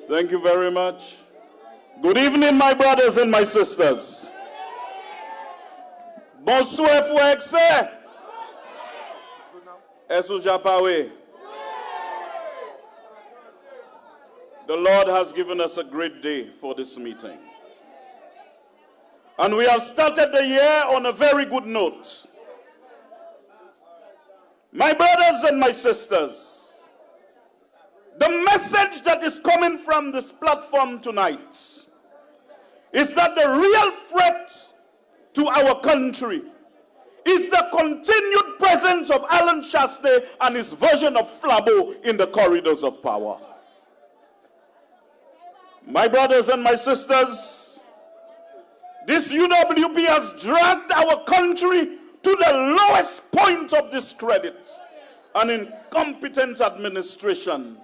Thank you very much. Good evening, my brothers and my sisters. Bonsoir, frère. The Lord has given us a great day for this meeting. And we have started the year on a very good note. My brothers and my sisters, the message that is coming from this platform tonight is that the real threat to our country is the continued presence of Alan Shaste and his version of Flabo in the corridors of power. My brothers and my sisters, this UWP has dragged our country to the lowest point of discredit and incompetent administration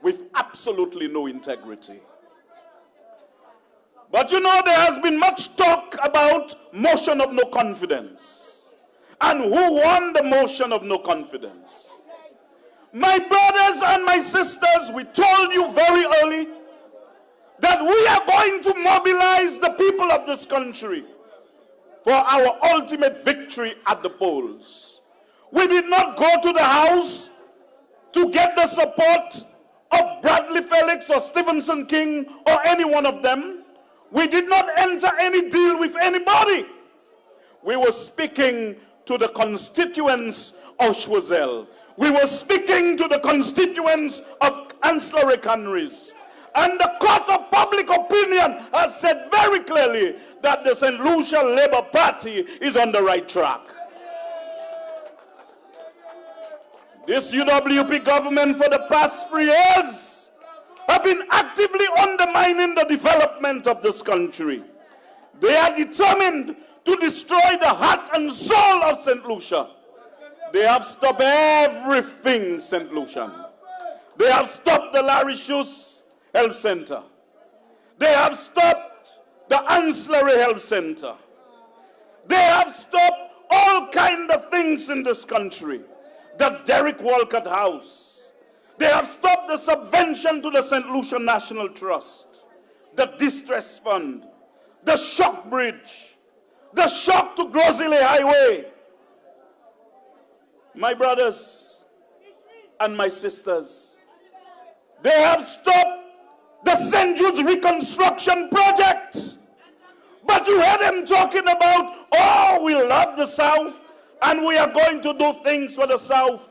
with absolutely no integrity. But you know, there has been much talk about motion of no confidence. And who won the motion of no confidence? My brothers and my sisters, we told you very early that we are going to mobilize the people of this country for our ultimate victory at the polls. We did not go to the House to get the support of Bradley Felix or Stephenson King or any one of them. We did not enter any deal with anybody. We were speaking to the constituents of Choiseul. We were speaking to the constituents of ancillary canneries. And the court of public opinion has said very clearly that the St. Lucia Labour Party is on the right track. This UWP government for the past 3 years have been actively undermining the development of this country. They are determined to destroy the heart and soul of St. Lucia. They have stopped everything St. Lucian. They have stopped the Larry Shoes Health Center. They have stopped the Ancillary Health Center. They have stopped all kinds of things in this country. The Derek Walcott House. They have stopped the subvention to the St. Lucia National Trust, the Distress Fund, the Shock Bridge, the shock to Grozile Highway. My brothers and my sisters, they have stopped the St. Jude's Reconstruction Project. But you heard them talking about, oh, we love the South and we are going to do things for the South.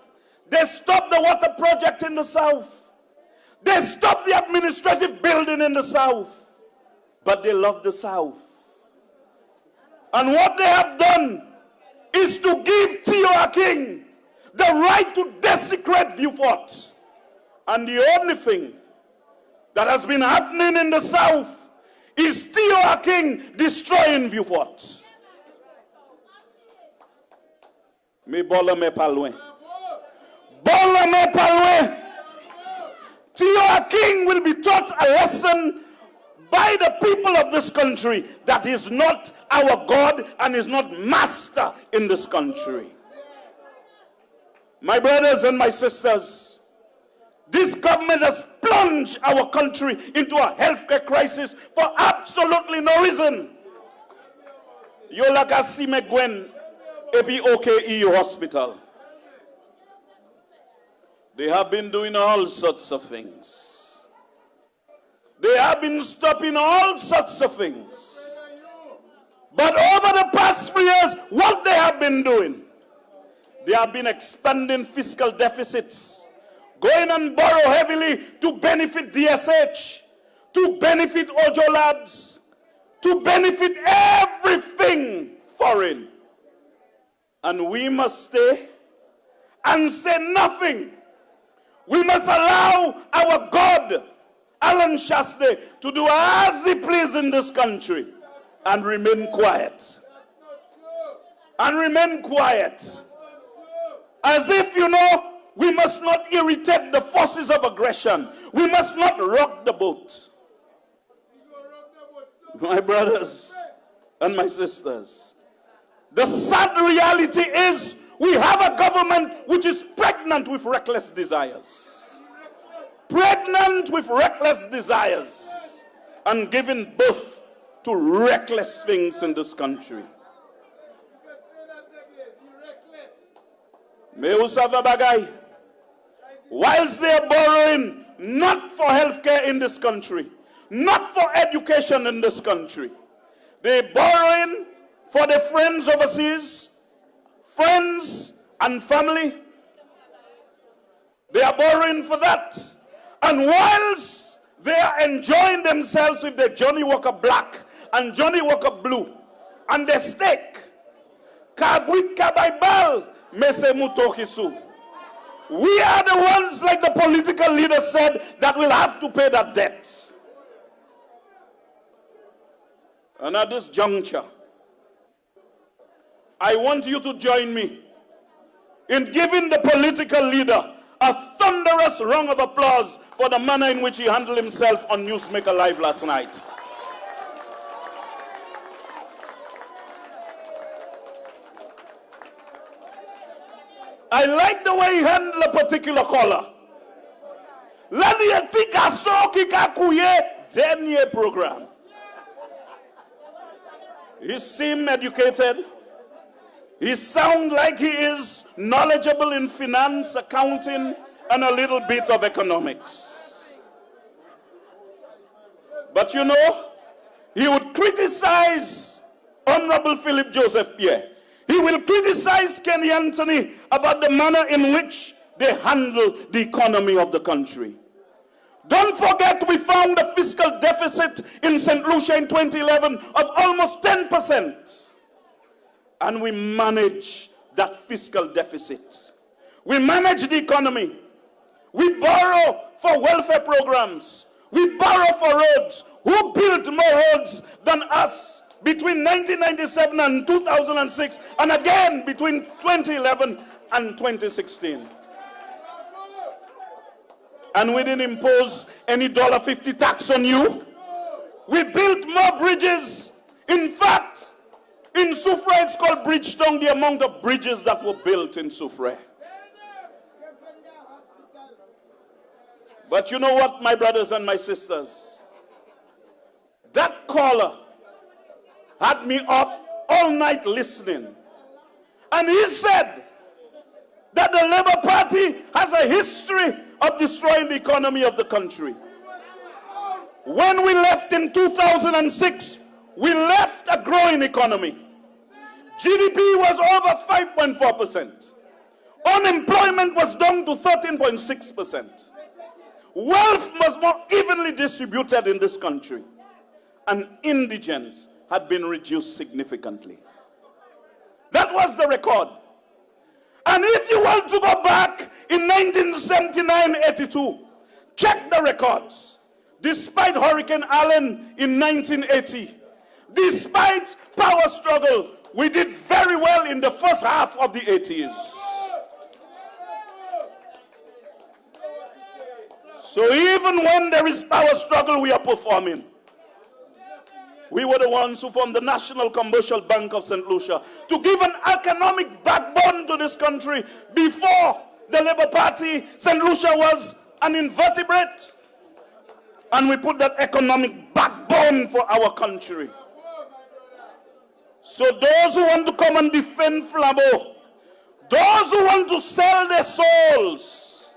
They stopped the water project in the South. They stopped the administrative building in the South. But they love the South. And what they have done is to give T.O. King the right to desecrate Vieux Fort. And the only thing that has been happening in the South is T.O. King destroying Vieux Fort. Me bola me palwe. Bola me palwe. T.O. King will be taught a lesson by the people of this country that is not our God and is not master in this country. My brothers and my sisters, this government has plunged our country into a healthcare crisis for absolutely no reason. Yola si me gwen epi OKEU hospital. They have been doing all sorts of things. They have been stopping all sorts of things. But over the past 3 years, what they have been doing, they have been expanding fiscal deficits, going and borrow heavily to benefit DSH, to benefit Ojo Labs, to benefit everything foreign. And we must stay and say nothing. We must allow our God, Alan Shaste, to do as he pleases in this country and remain quiet. And remain quiet. As if, you know, we must not irritate the forces of aggression. We must not rock the boat. My brothers and my sisters, the sad reality is we have a government which is pregnant with reckless desires. pregnant with reckless desires and giving birth to reckless things in this country. Whilst they are borrowing not for healthcare in this country, not for education in this country, they're borrowing for their friends overseas, friends and family. They are borrowing for that. And whilst they are enjoying themselves with their Johnny Walker Black and Johnny Walker Blue and their steak, Kabwit Kabaibal Mese Mutokisu. We are the ones, like the political leader said, that will have to pay that debt. And at this juncture, I want you to join me in giving the political leader a thunderous round of applause for the manner in which he handled himself on Newsmaker Live last night. I like the way he handled a particular caller. Laniatika Soki Kakuye Denye program. He seemed educated. He sounds like he is knowledgeable in finance, accounting, and a little bit of economics. But you know, he would criticize Honorable Philip Joseph Pierre. He will criticize Kenny Anthony about the manner in which they handle the economy of the country. Don't forget, we found a fiscal deficit in St. Lucia in 2011 of almost 10%. And we manage that fiscal deficit. We manage the economy. We borrow for welfare programs. We borrow for roads. Who built more roads than us between 1997 and 2006, and again between 2011 and 2016? And we didn't impose any $1.50 tax on you. We built more bridges. In fact, in Soufrière, it's called Bridgetown, the amount of bridges that were built in Soufrière. But you know what, my brothers and my sisters? That caller had me up all night listening. And he said that the Labour Party has a history of destroying the economy of the country. When we left in 2006, we left a growing economy. GDP was over 5.4%. Unemployment was down to 13.6%. Wealth was more evenly distributed in this country. And indigence had been reduced significantly. That was the record. And if you want to go back in 1979-82, check the records. Despite Hurricane Allen in 1980, despite power struggle, we did very well in the first half of the 80s. So even when there is power struggle, we are performing. We were the ones who formed the National Commercial Bank of St. Lucia to give an economic backbone to this country. Before the Labour Party, St. Lucia was an invertebrate. And we put that economic backbone for our country. So those who want to come and defend Flambeau, those who want to sell their souls,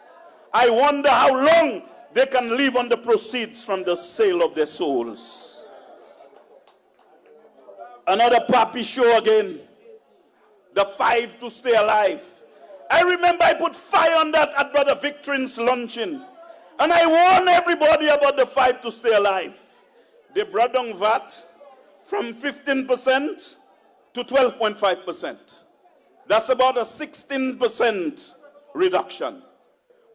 I wonder how long they can live on the proceeds from the sale of their souls. Another pappy show again. The 5 to stay alive. I remember I put fire on that at Brother Victorin's luncheon. And I warned everybody about the 5 to stay alive. They brought down VAT from 15% to 12.5%. That's about a 16% reduction.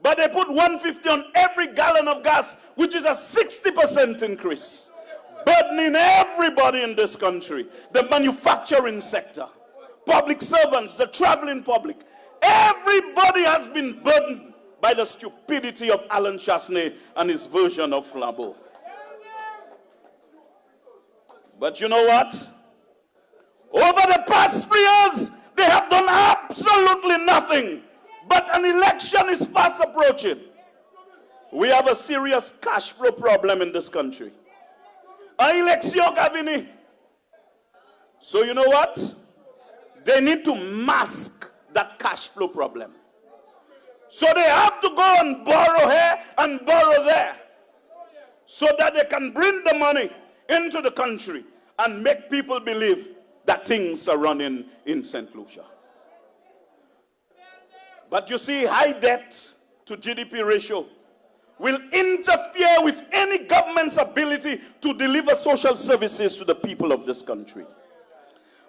But they put 150 on every gallon of gas, which is a 60% increase. Burdening everybody in this country. The manufacturing sector, public servants, the traveling public. Everybody has been burdened by the stupidity of Alan Chasney and his version of Flambeau. But you know what? Over the past 3 years, they have done absolutely nothing. But an election is fast approaching. We have a serious cash flow problem in this country. An election gavini. So you know what? They need to mask that cash flow problem. So they have to go and borrow here and borrow there, so that they can bring the money into the country and make people believe that things are running in St. Lucia. But you see, high debt to GDP ratio will interfere with any government's ability to deliver social services to the people of this country.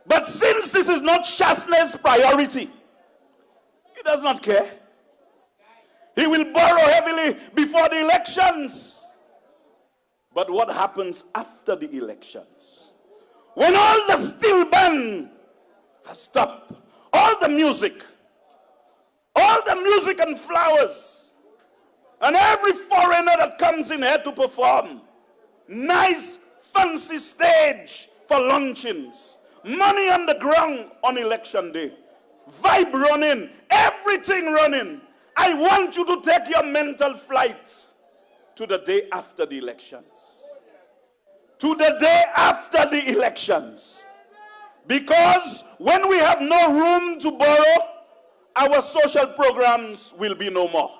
But since this is not Chasney's priority, he does not care. He will borrow heavily before the elections. But what happens after the elections? When all the steel band has stopped, all the music and flowers, and every foreigner that comes in here to perform, nice fancy stage for luncheons, money on the ground on election day, vibe running, everything running. I want you to take your mental flights to the day after the elections. To the day after the elections. Because when we have no room to borrow, our social programs will be no more.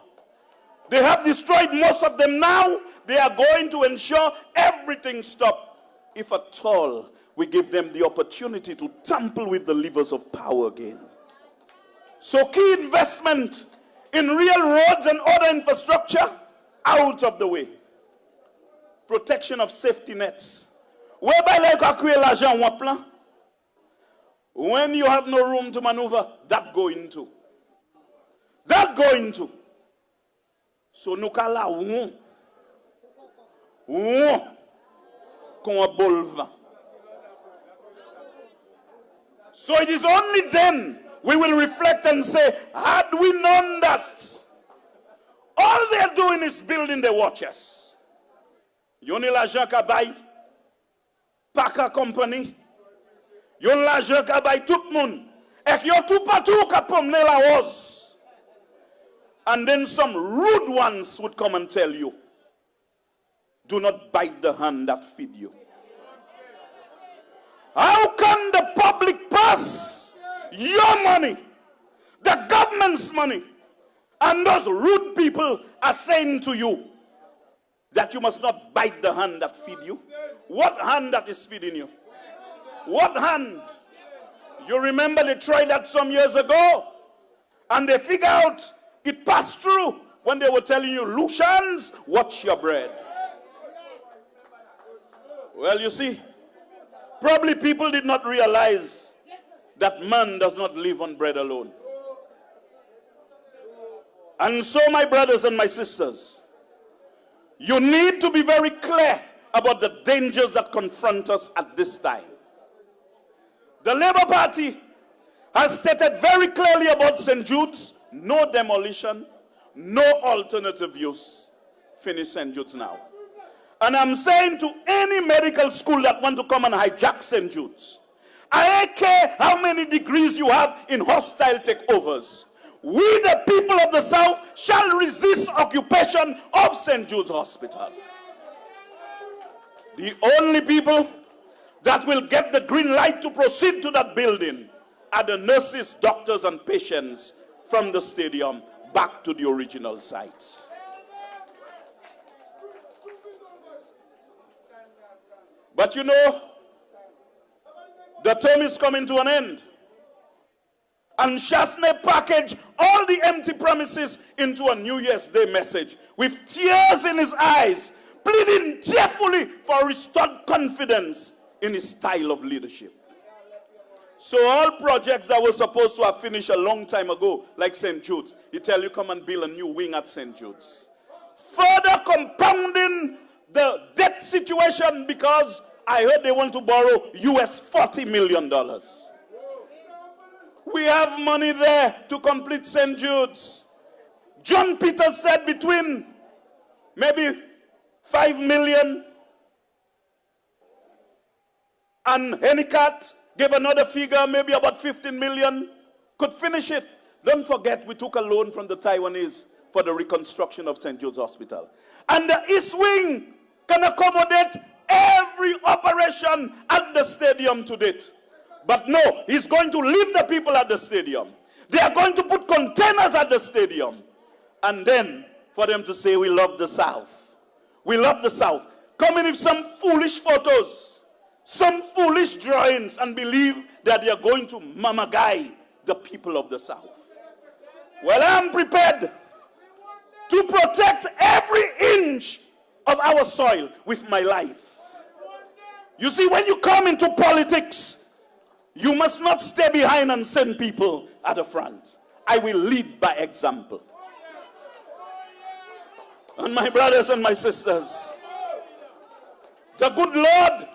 They have destroyed most of them now. They are going to ensure everything stops, if at all we give them the opportunity to tamper with the levers of power again. So key investment in real roads and other infrastructure, out of the way. Protection of safety nets. Whereby like l'argent ou plan, when you have no room to maneuver, that go into. That go into. So nous kala kon a bolva. So it is only then we will reflect and say, had we known that, all they are doing is building the watches. Yon l'argent ka bay, Paka company, yon l'argent ka bay tout moun, ek yon tout patou ka pomne la hose. And then some rude ones would come and tell you, do not bite the hand that feed you. How can the public pass your money, the government's money, and those rude people are saying to you that you must not bite the hand that feed you? What hand that is feeding you? What hand? You remember they tried that some years ago, and they figured out it passed through when they were telling you, Lucians, watch your bread. Well, you see, probably people did not realize that man does not live on bread alone. And so, my brothers and my sisters, you need to be very clear about the dangers that confront us at this time. The Labour Party has stated very clearly about St. Jude's, no demolition, no alternative use. Finish St. Jude's now. And I'm saying to any medical school that want to come and hijack St. Jude's, I don't care how many degrees you have in hostile takeovers. We, the people of the South, shall resist occupation of St. Jude's Hospital. The only people that will get the green light to proceed to that building are the nurses, doctors, and patients from the stadium back to the original site. But you know, the term is coming to an end. And Chasney packaged all the empty promises into a New Year's Day message with tears in his eyes, pleading tearfully for restored confidence in his style of leadership. So all projects that were supposed to have finished a long time ago, like St. Jude's, he tell you come and build a new wing at St. Jude's. Further compounding the debt situation, because I heard they want to borrow US $40 million. We have money there to complete St. Jude's. John Peters said between maybe 5 million, and Hennicat gave another figure, maybe about 15 million, could finish it. Don't forget, we took a loan from the Taiwanese for the reconstruction of St. Jude's Hospital. And the East Wing can accommodate every operation at the stadium to date. But no, he's going to leave the people at the stadium. They are going to put containers at the stadium. And then for them to say, we love the South. We love the South. Come in with some foolish photos, some foolish drawings, and believe that they are going to mama guy the people of the South. Well, I'm prepared to protect every inch of our soil with my life. You see, when you come into politics, you must not stay behind and send people at the front. I will lead by example. And my brothers and my sisters, the good Lord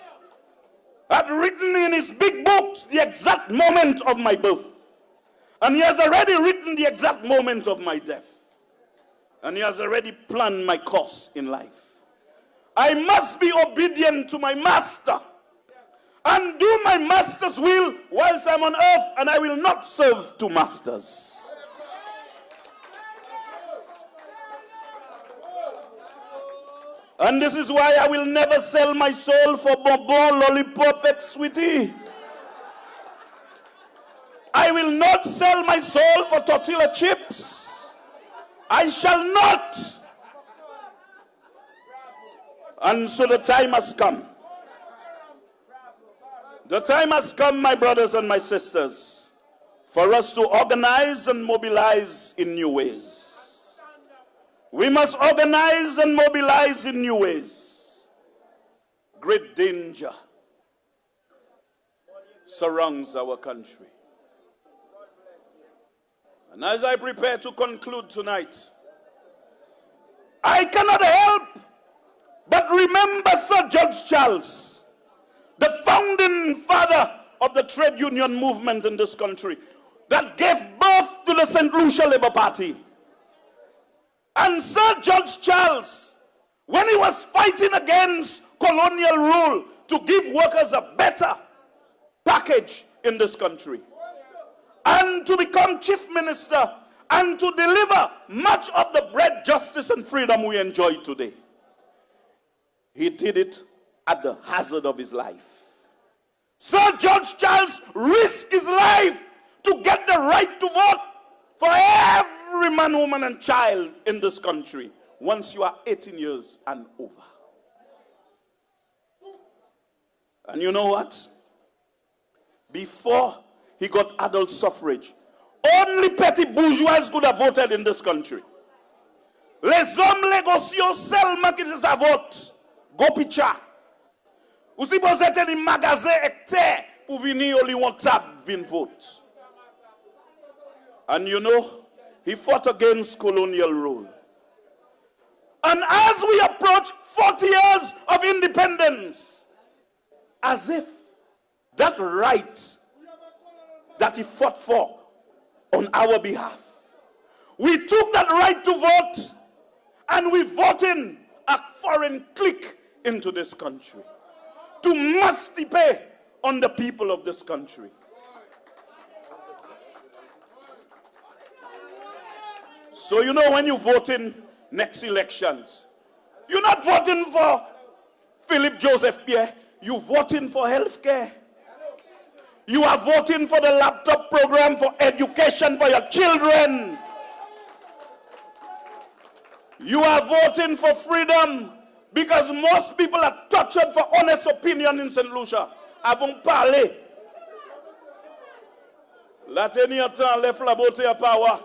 had written in his big books the exact moment of my birth. And he has already written the exact moment of my death. And he has already planned my course in life. I must be obedient to my master and do my master's will whilst I'm on earth, and I will not serve two masters. And this is why I will never sell my soul for bonbon, lollipop, sweetie. I will not sell my soul for tortilla chips. I shall not. And so the time has come. The time has come, my brothers and my sisters, for us to organize and mobilize in new ways. We must organize and mobilize in new ways. Great danger surrounds our country. And as I prepare to conclude tonight, I cannot help but remember Sir George Charles, the founding father of the trade union movement in this country, that gave birth to the St. Lucia Labour Party. And Sir George Charles, when he was fighting against colonial rule to give workers a better package in this country, and to become chief minister, and to deliver much of the bread, justice, and freedom we enjoy today, he did it at the hazard of his life. Sir George Charles risked his life to get the right to vote for every man, woman, and child in this country once you are 18 years and over. And you know what? Before he got adult suffrage, only petty bourgeois could have voted in this country. Les hommes légociaux seulement qui se votent. Go picha. Ou si vous êtes dans magasin hectare pour venir au lion tab vin vote. And you know, he fought against colonial rule. And as we approach 40 years of independence, as if that right that he fought for on our behalf, we took that right to vote and we voted a foreign clique into this country to masturbate on the people of this country. So you know, when you vote in next elections, you're not voting for Philip Joseph Pierre, you're voting for health care. You are voting for the laptop program for education for your children. You are voting for freedom because most people are tortured for honest opinion in St. Lucia. Avons parlé. La tenir temps left la beauté à power.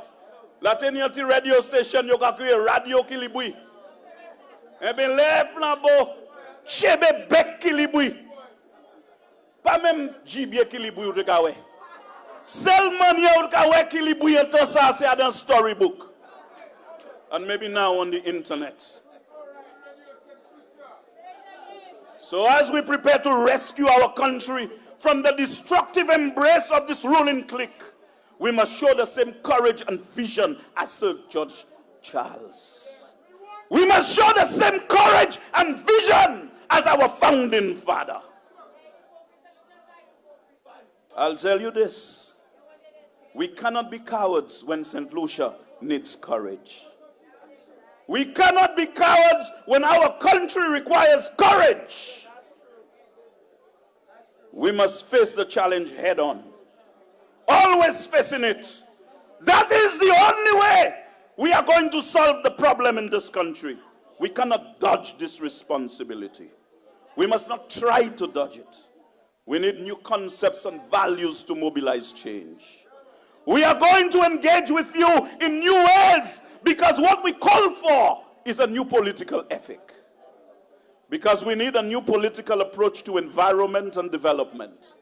La tenir ti radio station yo ka créé radio qui liboui. Eh bien left la beau chebe bec qui liboui. Pas même gibier qui liboui ou te ka wè. Seulement ou te ka wè qui liboui et tout ça c'est dans storybook. And maybe now on the internet. So as we prepare to rescue our country from the destructive embrace of this ruling clique, we must show the same courage and vision as Sir George Charles. We must show the same courage and vision as our founding father. I'll tell you this. We cannot be cowards when St. Lucia needs courage. We cannot be cowards when our country requires courage. We must face the challenge head on. Always facing it. That is the only way we are going to solve the problem in this country. We cannot dodge this responsibility. We must not try to dodge it. We need new concepts and values to mobilize change. We are going to engage with you in new ways because what we call for is a new political ethic. Because we need a new political approach to environment and development,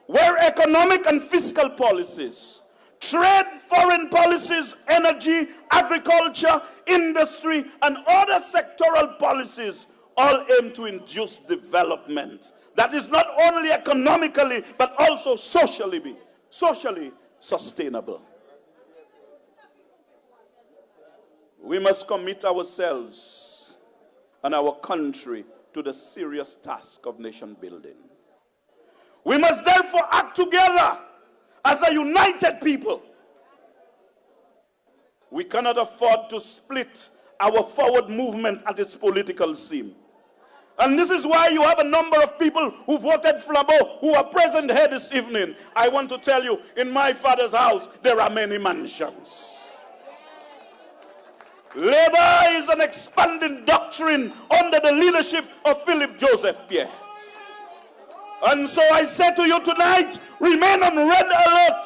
where economic and fiscal policies, trade, foreign policies, energy, agriculture, industry, and other sectoral policies all aim to induce development that is not only economically but also socially sustainable. We must commit ourselves and our country to the serious task of nation building. We must therefore act together as a united people. We cannot afford to split our forward movement at its political seam. And this is why you have a number of people who voted Flambeau who are present here this evening. I want to tell you, in my father's house, there are many mansions. Labor is an expanding doctrine under the leadership of Philip Joseph Pierre. And so I say to you tonight, remain on red alert,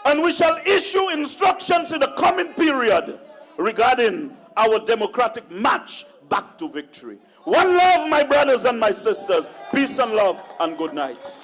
and we shall issue instructions in the coming period regarding our democratic march back to victory. One love, my brothers and my sisters. Peace and love, and good night.